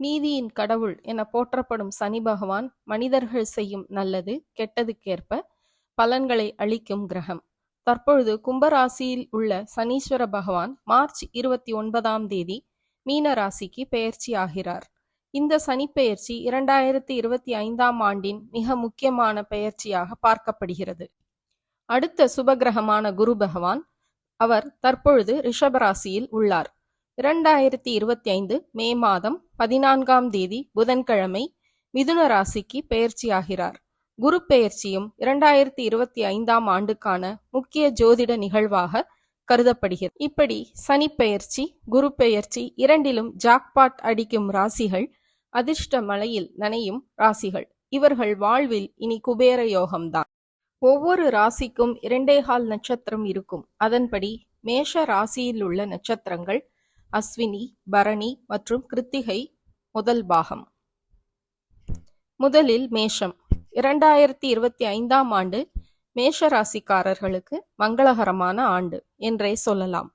நீதியின் கடவுள் என போற்றப்படும் சனி பகவான் மனிதர்கள் செய்யும் நல்லது கெட்டதுக்கேற்ப பலன்களை அளிக்கும் கிரகம். தற்பொழுது கும்பராசியில் உள்ள சனீஸ்வர பகவான் மார்ச் 29ஆம் தேதி மீன ராசிக்கு பெயர்ச்சி ஆகிறார். இந்த சனிப்பெயர்ச்சி 2025ஆம் ஆண்டின் மிக முக்கியமான பெயர்ச்சியாக பார்க்கப்படுகிறது. அடுத்த சுபகிரகமான குரு பகவான் அவர் தற்பொழுது ரிஷபராசியில் உள்ளார். 2025 மே மாதம் 14ஆம் தேதி புதன்கிழமை மிதுன ராசிக்கு பெயர்ச்சியாகிறார். குரு பெயர்ச்சியும் 2025ஆம் ஆண்டுக்கான முக்கிய ஜோதிட நிகழ்வாக கருதப்படுகிறது. இப்படி சனி பெயர்ச்சி, குரு பெயர்ச்சி இரண்டிலும் ஜாக்பாட் அடிக்கும் ராசிகள், அதிர்ஷ்ட மலையில் நனையும் ராசிகள். இவர்கள் வாழ்வில் இனி குபேர யோகம்தான். ஒவ்வொரு ராசிக்கும் 2.25 நட்சத்திரம் இருக்கும். அதன்படி மேஷ ராசியில் உள்ள நட்சத்திரங்கள் அஸ்வினி, பரணி மற்றும் கிருத்திகை முதல் பாகம். முதலில் மேஷம். 2025ஆம் ஆண்டு மேஷ ராசிக்காரர்களுக்கு மங்களகரமான ஆண்டு என்றே சொல்லலாம்.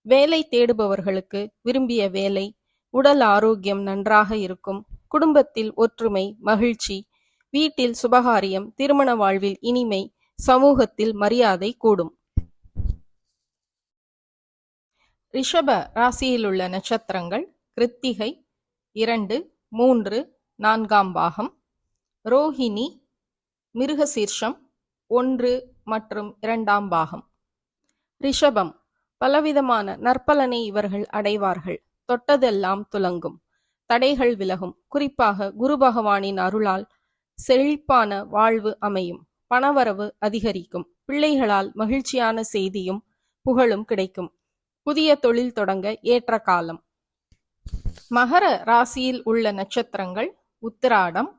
வேலை தேடுபவர்களுக்கு விரும்பிய வேலை, உடல் ஆரோக்கியம் நன்றாக இருக்கும். குடும்பத்தில் ஒற்றுமை, மகிழ்ச்சி, வீட்டில் சுபகாரியம், திருமண வாழ்வில் இனிமை, சமூகத்தில் மரியாதை கூடும். ரிஷப ராசியில் உள்ள நட்சத்திரங்கள் கிருத்திகை 2, 3, 4ஆம் பாகம், ரோஹிணி, மிருகசீர்ஷம் 1 மற்றும் 2ஆம் பாகம். ரிஷபம். பலவிதமான நற்பலனை இவர்கள் அடைவார்கள். தொட்டதெல்லாம் துலங்கும், தடைகள் விலகும். குறிப்பாக குரு பகவானின் அருளால் செழிப்பான வாழ்வு அமையும். பணவரவு அதிகரிக்கும். பிள்ளைகளால் மகிழ்ச்சியான செய்தியும் புகழும் கிடைக்கும். புதிய தொழில் தொடங்க ஏற்ற காலம். மகர ராசியில் உள்ள நட்சத்திரங்கள் உத்திராடம்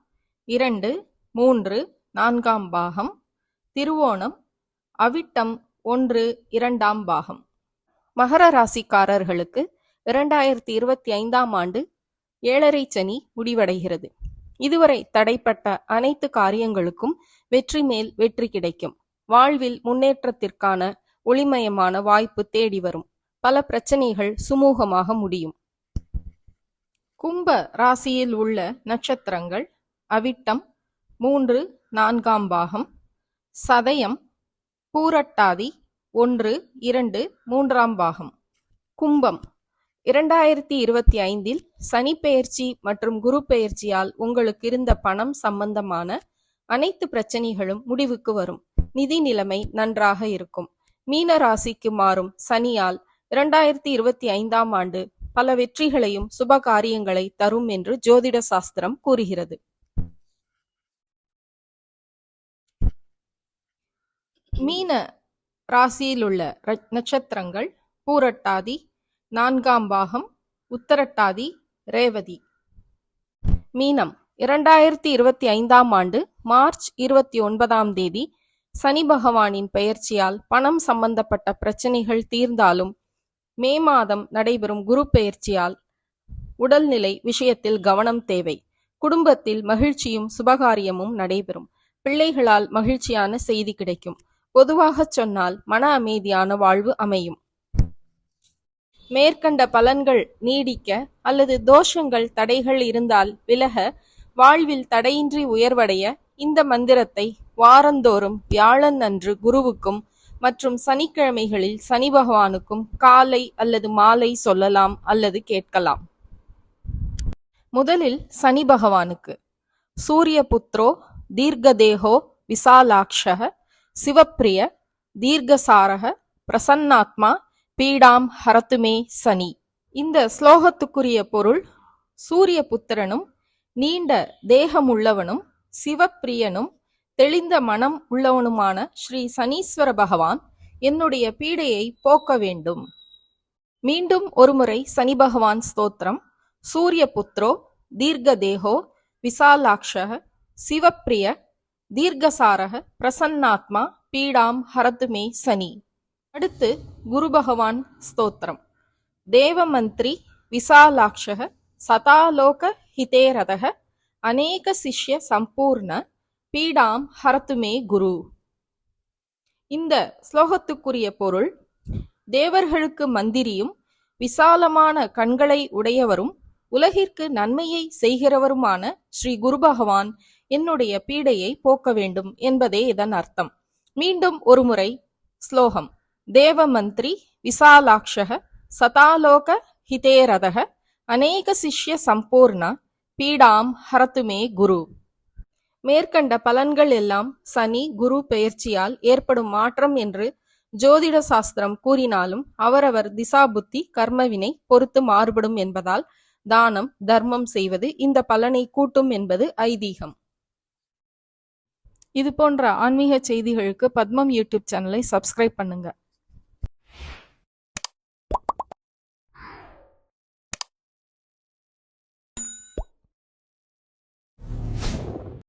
2, 3, 4ஆம் பாகம், திருவோணம், அவிட்டம் 1, 2ஆம் பாகம். மகர ராசிக்காரர்களுக்கு 2025ஆம் ஆண்டு 7.5 சனி முடிவடைகிறது. இதுவரை தடைப்பட்ட அனைத்து காரியங்களுக்கும் வெற்றி மேல் வெற்றி கிடைக்கும். வாழ்வில் முன்னேற்றத்திற்கான ஒளிமயமான வாய்ப்பு தேடி வரும். பல பிரச்சனைகள் சுமூகமாக முடியும். கும்ப ராசியில் உள்ள நட்சத்திரங்கள் அவிட்டம் 3, 4ஆம் பாகம், சதயம், பூரட்டாதி 1, 2, 3ஆம் பாகம். கும்பம். 2025இல் சனி பெயர்ச்சி மற்றும் குரு பெயர்ச்சியால் உங்களுக்கு இருந்த பணம் சம்பந்தமான அனைத்து பிரச்சனைகளும் முடிவுக்கு வரும். நிதி நிலைமை நன்றாக இருக்கும். மீன ராசிக்கு மாறும் சனியால் 2025ஆம் ஆண்டு பல வெற்றிகளையும் சுப காரியங்களை தரும் என்று ஜோதிட சாஸ்திரம் கூறுகிறது. மீன ராசியில் உள்ள நட்சத்திரங்கள் பூரட்டாதி 4ஆம் பாகம், உத்தரட்டாதி, ரேவதி. மீனம். 2025ஆம் ஆண்டு மார்ச் 29ஆம் தேதி சனி பகவானின் பெயர்ச்சியால் பணம் சம்பந்தப்பட்ட பிரச்சனைகள் தீர்ந்தாலும் மே மாதம் நடைபெறும் குரு பெயர்ச்சியால் உடல்நிலை விஷயத்தில் கவனம் தேவை. குடும்பத்தில் மகிழ்ச்சியும் சுபகாரியமும் நடைபெறும். பிள்ளைகளால் மகிழ்ச்சியான செய்தி கிடைக்கும். பொதுவாக சொன்னால் மன அமைதியான வாழ்வு அமையும். மேற்கண்ட பலன்கள் நீடிக்க அல்லது தோஷங்கள், தடைகள் இருந்தால் விலக, வாழ்வில் தடையின்றி உயர்வடைய இந்த மந்திரத்தை வாரந்தோறும் வியாழன் அன்று குருவுக்கும் மற்றும் சனிக்கிழமைகளில் சனி பகவானுக்கும் காலை அல்லது மாலை சொல்லலாம் அல்லது கேட்கலாம். முதலில் சனி பகவானுக்கு. சூரிய புத்ரோ தீர்க்கதேகோ விசாலாக்ஷக சிவப்பிரிய தீர்க்கசாரக பிரசன்னாத்மா பீடாம் ஹரத்துமே சனி. இந்த ஸ்லோகத்துக்குரிய பொருள்: சூரிய புத்திரனும் நீண்ட தேகமுள்ளவனும் சிவப்பிரியனும் தெளிந்த மனம் உள்ளவனுமான ஸ்ரீ சனீஸ்வர பகவான் என்னுடைய பீடையை போக்க வேண்டும். மீண்டும் ஒருமுறை சனி பகவான் ஸ்தோத்திரம். சூரிய புத்ரோ தீர்க்கதேகோ விசாலாக்ஷக சிவப்பிரிய தீர்க்கசாரக பிரசன்னாத்மா பீடாம் ஹரத்துமே சனி. அடுத்து குரு பகவான் ஸ்தோத்திரம். தேவமந்திரி விசாலாக்ஷக சதாலோக ஹிதேரதக அநேக சிஷ்ய சம்பூர்ண பீடாம் ஹரத்துமே குரு. இந்த ஸ்லோகத்துக்குரிய பொருள்: தேவர்களுக்கு மந்திரியும் விசாலமான கண்களை உடையவரும் உலகிற்கு நன்மையை செய்கிறவருமான ஸ்ரீ குரு பகவான் என்னுடைய பீடையை போக்க வேண்டும் என்பதே இதன் அர்த்தம். மீண்டும் ஒருமுறை ஸ்லோகம். தேவ மந்திரி விசாலாட்சக சதாலோக ஹிதேரதக அநேக சிஷ்ய சம்பூர்ண பீடாம் ஹரத்துமே குரு. மேற்கண்ட பலன்கள் எல்லாம் சனி குரு பெயர்ச்சியால் ஏற்படும் மாற்றம் என்று ஜோதிட சாஸ்திரம் கூறினாலும் அவரவர் திசா புத்தி கர்மவினை பொறுத்து மாறுபடும் என்பதால் தானம் தர்மம் செய்வது இந்த பலனை கூட்டும் என்பது ஐதீகம். இது போன்ற ஆன்மீக செய்திகளுக்கு பத்மம் யூடியூப் சேனலை சப்ஸ்கிரைப் பண்ணுங்க.